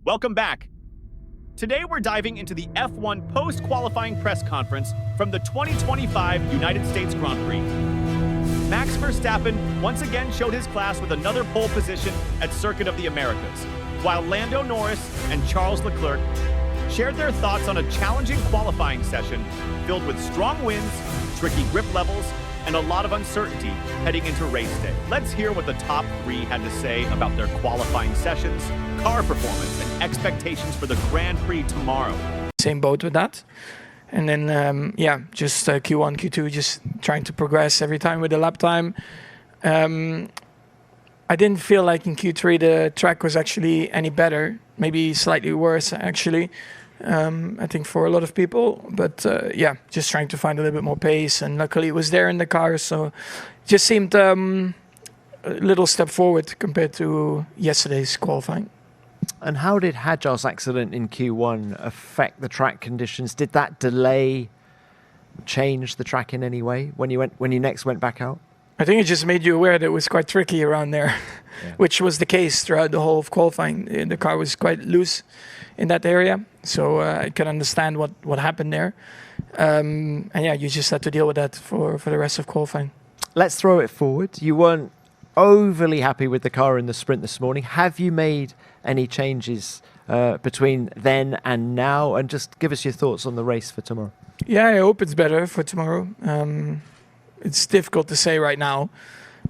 Welcome back. Today we're diving into the F1 post-qualifying press conference from the 2025 United States Grand Prix. Max Verstappen once again showed his class with another pole position at Circuit of the Americas, while Lando Norris and Charles Leclerc shared their thoughts on a challenging qualifying session filled with strong winds, tricky grip levels, and a lot of uncertainty heading into race day. Let's hear what the top three had to say about their qualifying sessions, car performance, and expectations for the Grand Prix tomorrow. Same boat with that. And then, just Q1, Q2, just trying to progress every time with the lap time. I didn't feel like in Q3 the track was actually any better, maybe slightly worse actually. I think for a lot of people, but just trying to find a little bit more pace, and luckily it was there in the car, so it just seemed a little step forward compared to yesterday's qualifying. And how did Hadjar's accident in Q1 affect the track conditions? Did that delay change the track in any way when you next went back out? I think it just made you aware that it was quite tricky around there, which was the case throughout the whole of qualifying. The car was quite loose in that area, so I can understand what happened there. You just had to deal with that for the rest of qualifying. Let's throw it forward. You weren't overly happy with the car in the sprint this morning. Have you made any changes between then and now? And just give us your thoughts on the race for tomorrow. Yeah, I hope it's better for tomorrow. It's difficult to say right now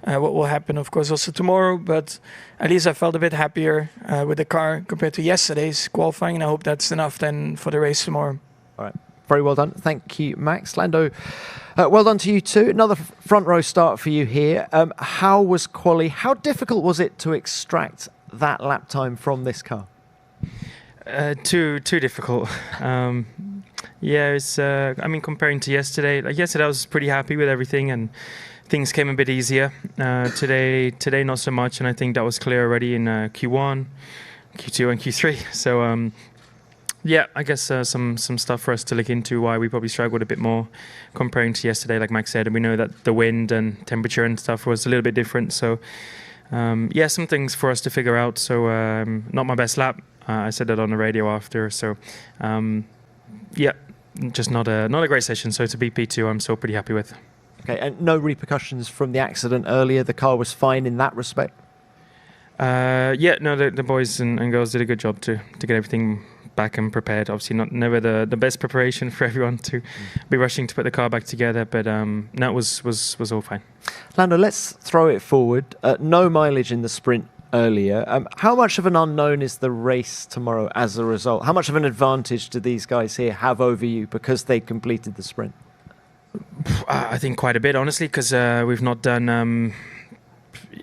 what will happen, of course, also tomorrow. But at least I felt a bit happier with the car compared to yesterday's qualifying. And I hope that's enough then for the race tomorrow. All right. Very well done. Thank you, Max. Lando, well done to you too. Another front row start for you here. How was quali? How difficult was it to extract that lap time from this car? Too difficult. It's comparing to yesterday, yesterday I was pretty happy with everything and things came a bit easier. Today not so much, and I think that was clear already in Q1, Q2 and Q3. So I guess some stuff for us to look into why we probably struggled a bit more comparing to yesterday, like Max said. And we know that the wind and temperature and stuff was a little bit different. So some things for us to figure out. So not my best lap. I said that on the radio after. So just not a great session. So to be P2, I'm still pretty happy with. Okay, and no repercussions from the accident earlier. The car was fine in that respect. The boys and girls did a good job to get everything back and prepared. Obviously, never the best preparation for everyone to be rushing to put the car back together, but it was all fine. Lando, let's throw it forward. No mileage in the sprint earlier. How much of an unknown is the race tomorrow as a result? How much of an advantage do these guys here have over you because they completed the sprint? I think quite a bit, honestly, because we've not done...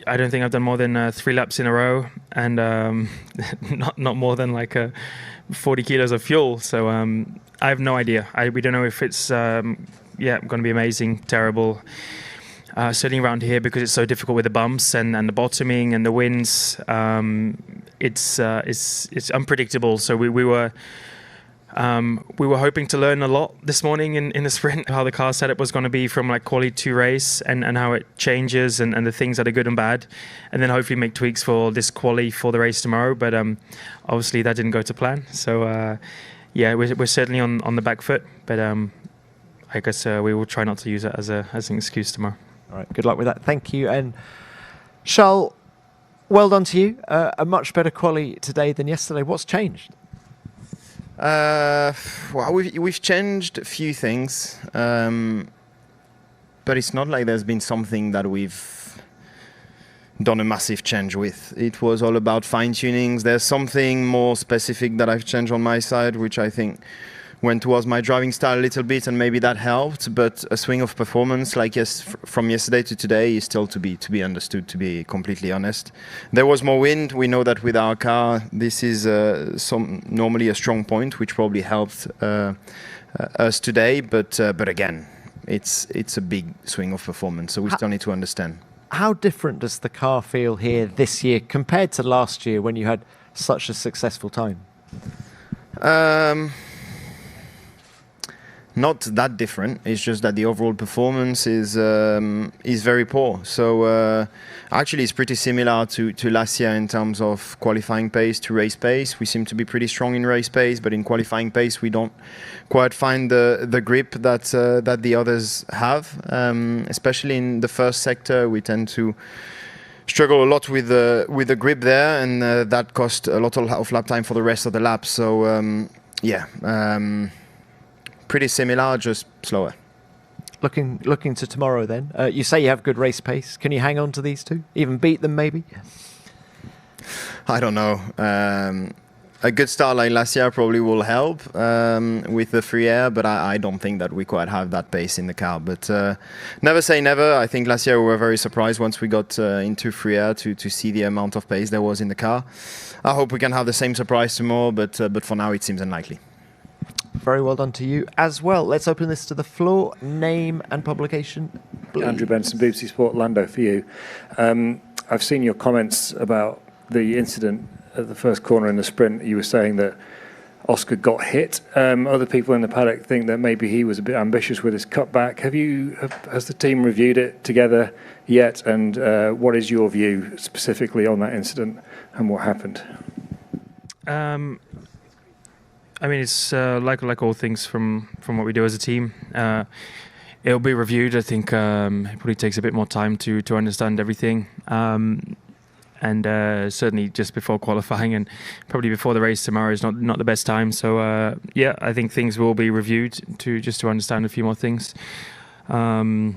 I don't think I've done more than 3 laps in a row, and not more than 40 kilos of fuel. So I have no idea. We don't know if it's going to be amazing, terrible. Certainly around here, because it's so difficult with the bumps and the bottoming and the winds. It's unpredictable. So we were hoping to learn a lot this morning in the sprint, how the car setup was going to be from quali to race and how it changes and the things that are good and bad, and then hopefully make tweaks for this quali for the race tomorrow. But obviously that didn't go to plan. So we're certainly on the back foot, but I guess we will try not to use it as an excuse tomorrow. All right, good luck with that. Thank you. And Charles, well done to you. A much better quali today than yesterday. What's changed? We've changed a few things, but it's not like there's been something that we've done a massive change with. It was all about fine-tunings. There's something more specific that I've changed on my side, which I think went towards my driving style a little bit, and maybe that helped. But a swing of performance from yesterday to today is still to be understood, to be completely honest. There was more wind. We know that with our car, this is normally a strong point, which probably helped us today. But again, it's a big swing of performance, so we still need to understand. How different does the car feel here this year compared to last year when you had such a successful time? not that different. It's just that the overall performance is very poor. So actually, it's pretty similar to last year in terms of qualifying pace to race pace. We seem to be pretty strong in race pace, but in qualifying pace, we don't quite find the grip that the others have. Especially in the first sector, we tend to struggle a lot with the grip there, and that cost a lot of lap time for the rest of the laps. So pretty similar, just slower. Looking to tomorrow then. You say you have good race pace. Can you hang on to these two? Even beat them maybe? I don't know. A good start like last year probably will help with the free air, but I don't think that we quite have that pace in the car. But never say never. I think last year we were very surprised once we got into free air to see the amount of pace there was in the car. I hope we can have the same surprise tomorrow, but for now it seems unlikely. Very well done to you as well. Let's open this to the floor. Name and publication, please. Andrew Benson, BBC Sport. Lando, for you. I've seen your comments about the incident at the first corner in the sprint. You were saying that Oscar got hit. Other people in the paddock think that maybe he was a bit ambitious with his cutback. Has the team reviewed it together yet? And what is your view specifically on that incident and what happened? I mean, it's like all things from what we do as a team. It'll be reviewed. I think it probably takes a bit more time to understand everything. And certainly just before qualifying and probably before the race tomorrow is not the best time. So I think things will be reviewed to understand a few more things. But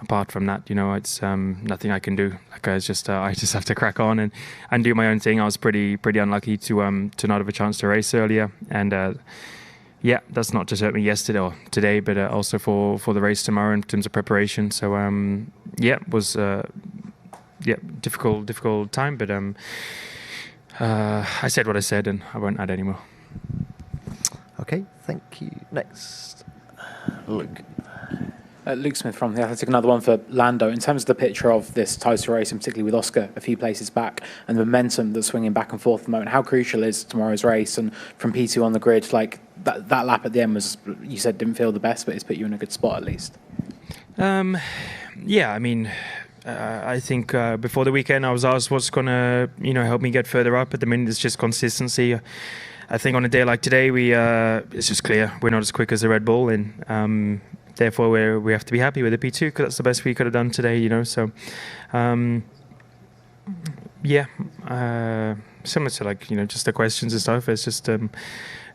apart from that, it's nothing I can do. Like I just have to crack on and do my own thing. I was pretty unlucky to not have a chance to race earlier, and that's not just hurt me yesterday or today, but also for the race tomorrow in terms of preparation. So it was difficult time, but I said what I said, and I won't add any more. Okay, thank you. Next, Luke. Luke Smith from The Athletic, another one for Lando. In terms of the picture of this title race, and particularly with Oscar a few places back, and the momentum that's swinging back and forth at the moment, how crucial is tomorrow's race? And from P2 on the grid, like that lap at the end was, you said, didn't feel the best, but it's put you in a good spot at least. I mean, I think before the weekend I was asked what's going to help me get further up. At the minute it's just consistency. I think on a day like today it's just clear we're not as quick as the Red Bull, and therefore we have to be happy with the P2 because that's the best we could have done today. So similar to just the questions and stuff. It's just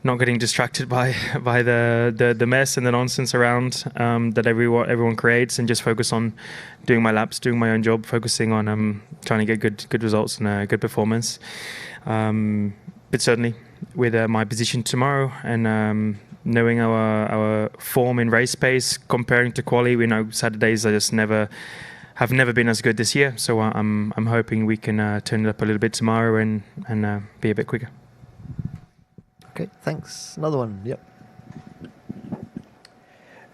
not getting distracted by the mess and the nonsense around that everyone creates, and just focus on doing my laps, doing my own job, focusing on trying to get good results and a good performance. But certainly with my position tomorrow and knowing our form in race pace comparing to quali, we know Saturdays are just have never been as good this year. So I'm hoping we can turn it up a little bit tomorrow and be a bit quicker. Okay, thanks. Another one. Yep.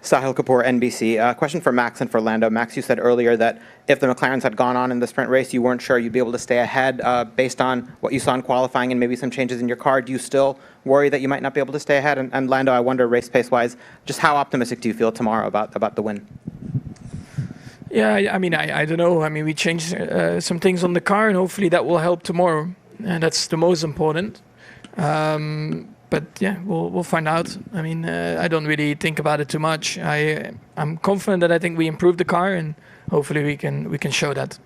Sahil Kapoor, NBC. Question for Max and for Lando. Max, you said earlier that if the McLarens had gone on in the sprint race, you weren't sure you'd be able to stay ahead based on what you saw in qualifying and maybe some changes in your car. Do you still worry that you might not be able to stay ahead? And Lando, I wonder, race pace-wise, just how optimistic do you feel tomorrow about the win? Yeah, I mean, I don't know. I mean, we changed some things on the car, and hopefully that will help tomorrow. And that's the most important. But yeah, we'll find out. I mean, I don't really think about it too much. I'm confident that I think we improved the car, and hopefully we can show that.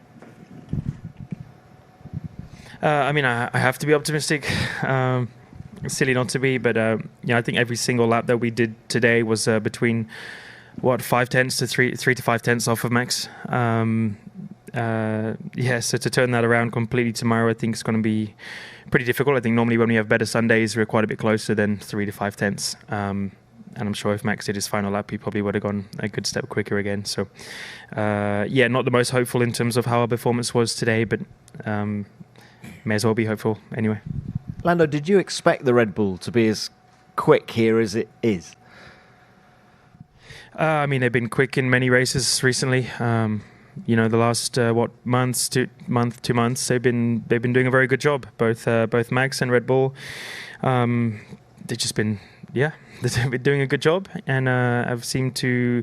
I mean, I have to be optimistic. It's silly not to be, but I think every single lap that we did today was between 5 tenths to 3 to 5 tenths off of Max. So to turn that around completely tomorrow, I think it's going to be pretty difficult. I think normally when we have better Sundays, we're quite a bit closer than 3 to 5 tenths. And I'm sure if Max did his final lap, he probably would have gone a good step quicker again. So, not the most hopeful in terms of how our performance was today, but may as well be hopeful anyway. Lando, did you expect the Red Bull to be as quick here as it is? I mean, they've been quick in many races recently. The last 2 months, they've been doing a very good job. Both Max and Red Bull. they've just been, they've been doing a good job, and have seemed to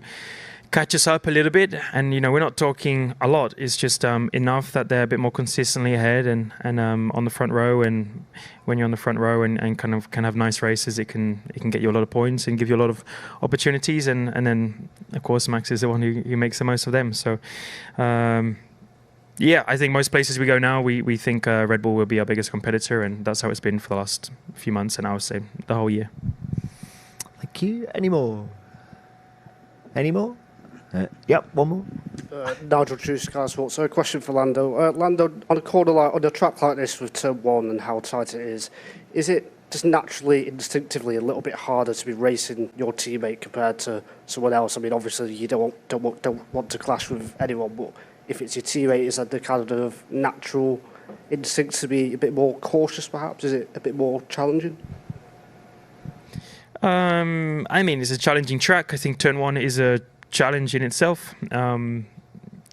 catch us up a little bit. And we're not talking a lot. It's just enough that they're a bit more consistently ahead and on the front row. And when you're on the front row and kind of can have nice races, it can get you a lot of points and give you a lot of opportunities. And then of course Max is the one who makes the most of them. So I think most places we go now, we think Red Bull will be our biggest competitor, and that's how it's been for the last few months, and I would say the whole year. Thank you. Any more? Yep, one more. Nigel Drew, Sky Sports. So a question for Lando. Lando, on a corner on a track like this with turn one and how tight it is it just naturally, instinctively a little bit harder to be racing your teammate compared to someone else? I mean, obviously you don't want to clash with anyone, but if it's your teammate, is that the kind of natural instinct to be a bit more cautious perhaps? Is it a bit more challenging? I mean, it's a challenging track. I think turn one is a challenge in itself.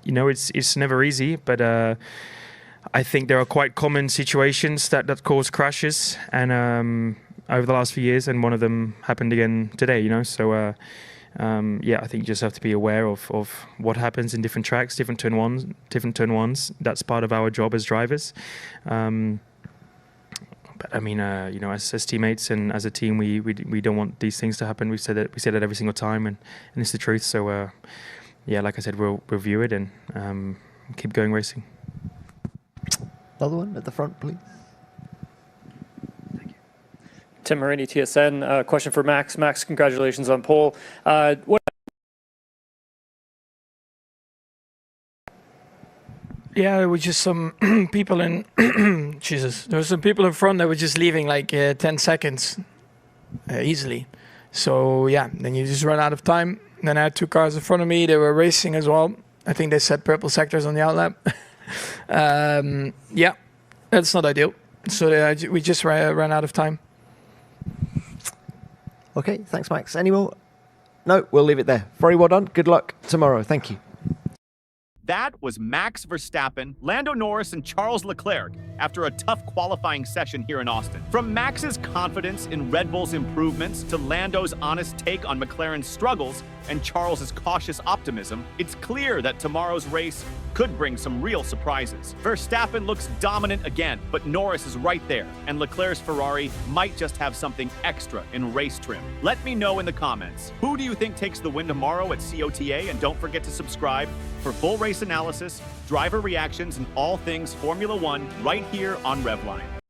It's never easy, but I think there are quite common situations that cause crashes, and over the last few years, and one of them happened again today. So I think you just have to be aware of what happens in different tracks, different turn ones. That's part of our job as drivers. But I mean, as teammates and as a team, we don't want these things to happen. We say that every single time, and it's the truth. So like I said, we'll review it and keep going racing. Another one at the front, please. Tim Marini, TSN. Question for Max. Max, congratulations on pole. Yeah, there were just some people in... Jesus. There were some people in front that were just leaving like 10 seconds easily. So, then you just run out of time. Then I had two cars in front of me. They were racing as well. I think they set purple sectors on the outlap. That's not ideal. So we just ran out of time. Okay, thanks, Max. Any more? No, we'll leave it there. Very well done. Good luck tomorrow. Thank you. That was Max Verstappen, Lando Norris, and Charles Leclerc after a tough qualifying session here in Austin. From Max's confidence in Red Bull's improvements to Lando's honest take on McLaren's struggles and Charles's cautious optimism, it's clear that tomorrow's race could bring some real surprises. Verstappen looks dominant again, but Norris is right there, and Leclerc's Ferrari might just have something extra in race trim. Let me know in the comments. Who do you think takes the win tomorrow at COTA? And don't forget to subscribe for full race analysis, driver reactions, and all things Formula One right here on Revline.